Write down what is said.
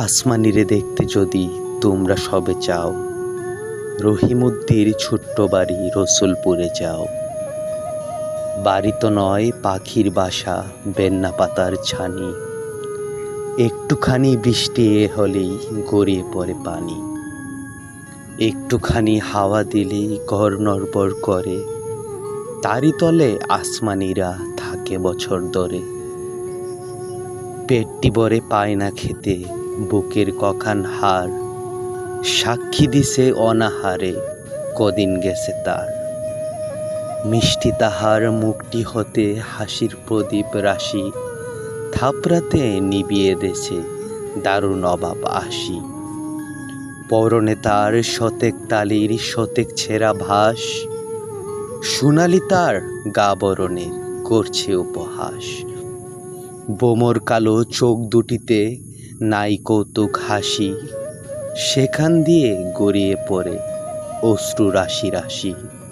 আসমানিরে দেখতে যদি তোমরা সবে চাও, রহিমউদ্দির ছোট্ট বাড়ি রসুলপুরে যাও। বাড়ি তো নয় পাখির বাসা, বেন্না পাতার ছানি, একটুখানি বৃষ্টি হলেই গড়িয়ে পড়ে পানি। একটুখানি হাওয়া দিলেই ঘর নড়বড় করে, তারই তলে আসমানিরা থাকে বছর ধরে। পেটটি ভরে পায় না খেতে, বুকের কখান হাড় সাক্ষী দিছে অনাহারে কদিন গেছে তার। মিষ্টি তাহার মুখটি হতে হাসির প্রদীপ রাশি, থাপড়াতে নিবিয়ে দেছে দারুণ অভাব আসি। পরনে তার শতেক তালির শতেক ছেঁড়া ভাস, সোনালি তার গা বরণের করছে উপহাস। বোমর কালো চোখ দুটিতে নাই কৌতুক হাসি, সেখান দিয়ে গড়িয়ে পড়ে অশ্রু রাশি রাশি।